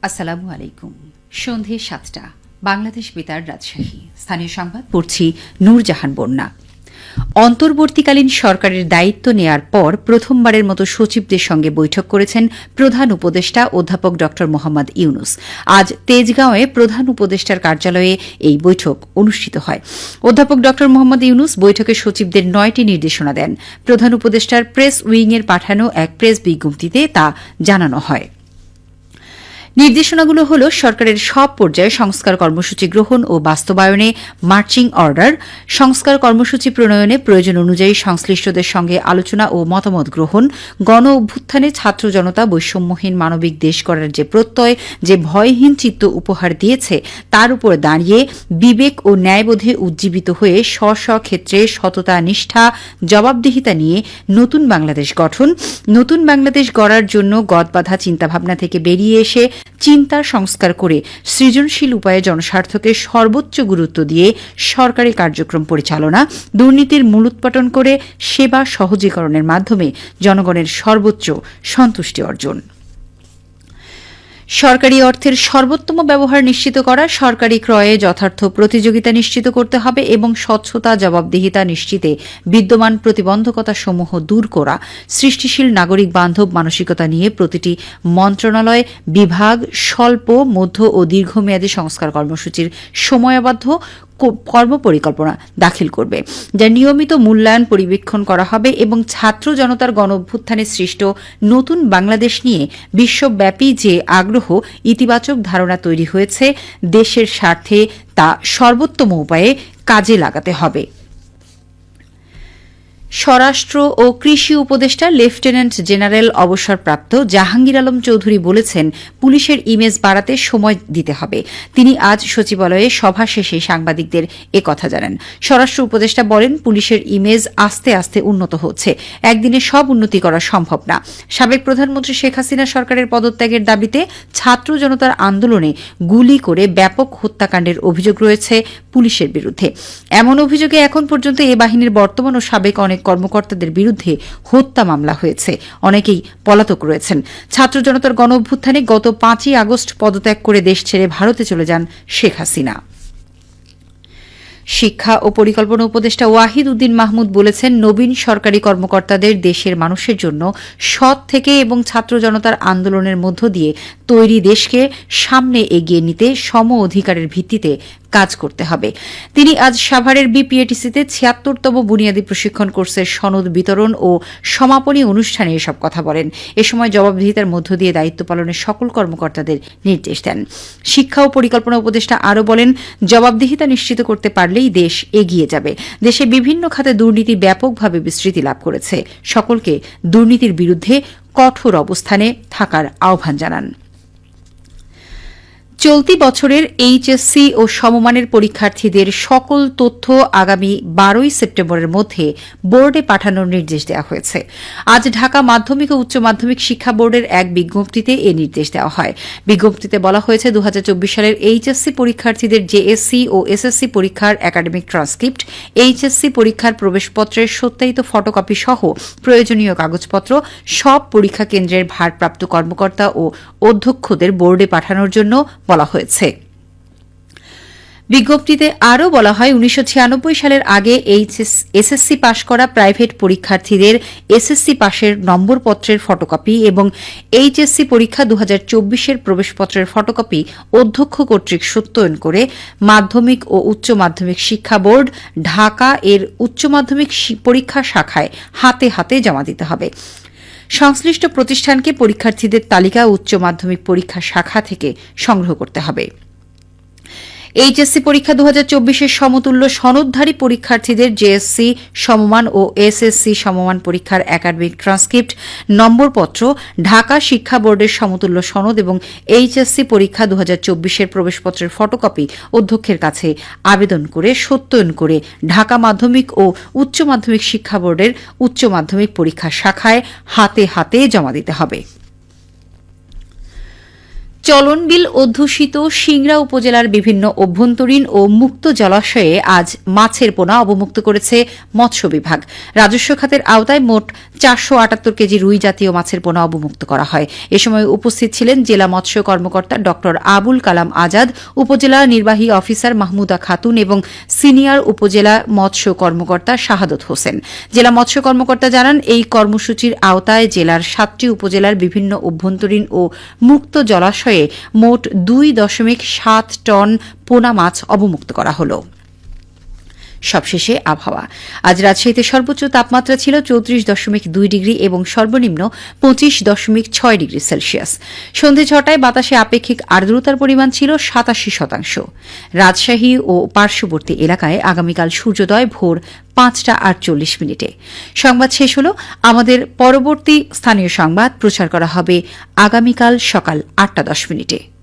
আসসালামু আলাইকুম। সন্ধে ৭টা, বাংলাদেশ বেতার, রাজশাহী। স্থানীয় সংবাদ পড়ছি নূরজাহান বন্যা। অন্তর্বর্তীকালীন সরকারের দায়িত্ব নেয়ার পর প্রথমবারের মতো সচিবদের সঙ্গে বৈঠক করেছেন প্রধান উপদেষ্টা অধ্যাপক ড মোহাম্মদ ইউনুস। আজ তেজগাঁওয়ে প্রধান উপদেষ্টার কার্যালয়ে এই বৈঠক অনুষ্ঠিত হয়। অধ্যাপক ড মোহাম্মদ ইউনুস বৈঠকে সচিবদের ৯টি নির্দেশনা দেন। প্রধান উপদেষ্টার প্রেস উইংয়ের পাঠানো এক প্রেস বিজ্ঞপ্তিতে তা জানানো হয়। নির্দেশনাগুলো হল সরকারের সব পর্যায়ে সংস্কার কর্মসূচি গ্রহণ ও বাস্তবায়নে মার্চিং অর্ডার, সংস্কার কর্মসূচি প্রণয়নে প্রয়োজন অনুযায়ী সংশ্লিষ্টদের সঙ্গে আলোচনা ও মতামত গ্রহণ, গণ অভ্যুত্থানে ছাত্র জনতা বৈষম্যহীন মানবিক দেশ করার যে প্রত্যয়, যে ভয়হীন চিত্ত উপহার দিয়েছে তার উপর দাঁড়িয়ে বিবেক ও ন্যায়বোধে উজ্জীবিত হয়ে স্ব স্ব ক্ষেত্রে সততা, নিষ্ঠা, জবাবদিহিতা নিয়ে নতুন বাংলাদেশ গঠন, নতুন বাংলাদেশ গড়ার জন্য গদবাঁধা চিন্তাভাবনা থেকে বেরিয়ে এসে চিন্তার সংস্কার করে সৃজনশীল উপায়ে জনস্বার্থকে সর্বোচ্চ গুরুত্ব দিয়ে সরকারি কার্যক্রম পরিচালনা, দুর্নীতির মূলোৎপাটন করে সেবা সহজীকরণের মাধ্যমে জনগণের সর্বোচ্চ সন্তুষ্টি অর্জন। সরকারি অর্থের সর্বোত্তম ব্যবহার নিশ্চিত করা, সরকারি ক্রয়ে যথার্থ প্রতিযোগিতা নিশ্চিত করতে হবে এবং স্বচ্ছতা, জবাবদিহিতা নিশ্চিতে বিদ্যমান প্রতিবন্ধকতাসমূহ দূর করা, সৃষ্টিশীল নাগরিক বান্ধব মানসিকতা নিয়ে প্রতিটি মন্ত্রণালয়, বিভাগ স্বল্প, মধ্য ও দীর্ঘমেয়াদী সংস্কার কর্মসূচির সময়াবদ্ধ কর্মপরিকল্পনা দাখিল করবে, যা নিয়মিত মূল্যায়ন পরিবীক্ষণ করা হবে এবং ছাত্র জনতার গণ অভ্যুত্থানে সৃষ্ট নতুন বাংলাদেশ নিয়ে বিশ্বব্যাপী যে আগ্রহ, ইতিবাচক ধারণা তৈরি হয়েছে, দেশের স্বার্থে তা সর্বোত্তম উপায়ে কাজে লাগাতে হবে। স্বরাষ্ট্র ও কৃষি উপদেষ্টা লেফটেন্যান্ট জেনারেল অবসরপ্রাপ্ত জাহাঙ্গীর আলম চৌধুরী বলেছেন, পুলিশের ইমেজ বাড়াতে সময় দিতে হবে। তিনি আজ সচিবালয়ে সভা শেষে সাংবাদিকদের একথা জানান। স্বরাষ্ট্র উপদেষ্টা বলেন, পুলিশের ইমেজ আস্তে আস্তে উন্নত হচ্ছে, একদিনে সব উন্নতি করা সম্ভব না। সাবেক প্রধানমন্ত্রী শেখ হাসিনা সরকারের পদত্যাগের দাবিতে ছাত্র জনতার আন্দোলনে গুলি করে ব্যাপক হত্যাকাণ্ডের অভিযোগ রয়েছে পুলিশের বিরুদ্ধে। এমন অভিযোগে এখন পর্যন্ত এ বাহিনীর বর্তমান ও সাবেক অনেক কর্মকর্তাদের বিরুদ্ধে হত্যা মামলা হয়েছে, অনেকেই পলাতক রয়েছেন। ছাত্র জনতার গণ অভ্যুত্থানে গত ৫ই আগস্ট পদত্যাগ করে দেশ ছেড়ে ভারতে চলে যান শেখ হাসিনা। শিক্ষা ও পরিকল্পনা উপদেষ্টা ওয়াহিদ উদ্দিন মাহমুদ বলেছেন, নবীন সরকারি কর্মকর্তাদের দেশের মানুষের জন্য সৎ থেকে এবং ছাত্র জনতার আন্দোলনের মধ্য দিয়ে তৈরি দেশকে সামনে এগিয়ে নিতে সম অধিকারের ভিত্তিতে কাজ করতে হবে। তিনি আজ সাভারের বিপিএটিসিতে ৭৬তম বুনিয়াদী প্রশিক্ষণ কোর্সের সনদ বিতরণ ও সমাপনী অনুষ্ঠানে এসব কথা বলেন। এ সময় জবাবদিহিতার মধ্য দিয়ে দায়িত্ব পালনের সকল কর্মকর্তাদের নির্দেশ দেন। শিক্ষা ও পরিকল্পনা উপদেষ্টা আরও বলেন, জবাবদিহিতা নিশ্চিত করতে পারলেই দেশ এগিয়ে যাবে। দেশে বিভিন্ন খাতে দুর্নীতি ব্যাপকভাবে বিস্তৃতি লাভ করেছে। সকলকে দুর্নীতির বিরুদ্ধে কঠোর অবস্থানে থাকার আহ্বান জানান। চলতি বছরের এইচএসসি ও সমমানের পরীক্ষার্থীদের সকল তথ্য আগামী ১২ই সেপ্টেম্বরের মধ্যে বোর্ডে পাঠানোর নির্দেশ দেওয়া হয়েছে। আজ ঢাকা মাধ্যমিক ও উচ্চ মাধ্যমিক শিক্ষা বোর্ডের এক বিজ্ঞপ্তিতে এ নির্দেশ দেওয়া হয়। বিজ্ঞপ্তিতে বলা হয়েছে, ২০২৪ সালের এইচএসসি পরীক্ষার্থীদের জেএসসি ও এসএসসি পরীক্ষার একাডেমিক ট্রান্সক্রিপ্ট, এইচএসসি পরীক্ষার প্রবেশপত্রের সত্যায়িত ফটোকপি সহ প্রয়োজনীয় কাগজপত্র সব পরীক্ষা কেন্দ্রের ভারপ্রাপ্ত কর্মকর্তা ও অধ্যক্ষদের বোর্ডে পাঠানোর জন্য বলা হয়েছে। বিজ্ঞপ্তিতে আরও বলা হয়, ১৯৯৬ সালের আগে এসএসসি পাশ করা প্রাইভেট পরীক্ষার্থীদের এসএসসি পাশের নম্বরপত্রের ফটোকপি এবং এইচএসসি পরীক্ষা ২০২৪-এর প্রবেশপত্রের ফটোকপি অধ্যক্ষ কর্তৃক সত্যায়ন করে মাধ্যমিক ও উচ্চ মাধ্যমিক শিক্ষা বোর্ড, ঢাকা এর উচ্চ মাধ্যমিক পরীক্ষা শাখায় হাতে হাতে জমা দিতে হবে। সংশ্লিষ্ট প্রতিষ্ঠানকে পরীক্ষার্থীদের তালিকা উচ্চ মাধ্যমিক পরীক্ষা শাখা থেকে সংগ্রহ করতে হবে। এইচএসসি পরীক্ষা ২০২৪-এর সমতুল্য সনদধারী পরীক্ষার্থীদের জেএসসি সমমান ও এসএসসি সমমান পরীক্ষার একাডেমিক ট্রান্সক্রিপ্ট, নম্বরপত্র, ঢাকা শিক্ষা বোর্ডের সমতুল্য সনদ এবং এইচএসসি পরীক্ষা ২০২৪-এর প্রবেশপত্রের ফটোকপি অধ্যক্ষের কাছে আবেদন করে সত্যায়ন করে ঢাকা মাধ্যমিক ও উচ্চ মাধ্যমিক শিক্ষা বোর্ডের উচ্চ মাধ্যমিক পরীক্ষা শাখায় হাতে হাতে জমা দিতে হবে। চলনবিল অধ্যুষিত সিংড়া উপজেলার বিভিন্ন অভ্যন্তরীণ ও মুক্ত জলাশয়ে আজ মাছের পোনা অবমুক্ত করেছে মৎস্য বিভাগ। রাজস্ব খাতের আওতায় মোট 478 কেজি রুই জাতীয় মাছের পোনা অবমুক্ত করা হয়। এ সময় উপস্থিত ছিলেন জেলা মৎস্য কর্মকর্তা ড আবুল কালাম আজাদ, উপজেলা নির্বাহী অফিসার মাহমুদা খাতুন এবং সিনিয়র উপজেলা মৎস্য কর্মকর্তা শাহাদত হোসেন। জেলা মৎস্য কর্মকর্তা জানান, এই কর্মসূচির আওতায় জেলার 7টি উপজেলার বিভিন্ন অভ্যন্তরীণ ও মুক্ত জলাশয়ে মোট 2.7 টন পোনা মাছ অবমুক্ত করা হল। সবশেষে আবহাওয়া। আজ রাজশাহীতে সর্বোচ্চ তাপমাত্রা ছিল 34.2 ডিগ্রি এবং সর্বনিম্ন 25.6 ডিগ্রি সেলসিয়াস। সন্ধে 6টায় বাতাসে আপেক্ষিক আর্দ্রতার পরিমাণ ছিল 87%। রাজশাহী ও পার্শ্ববর্তী এলাকায় আগামীকাল সূর্যোদয় ভোর 5:48 সংবাদ শেষ হল। আমাদের পরবর্তী স্থানীয় সংবাদ প্রচার করা হবে আগামীকাল সকাল 8:10।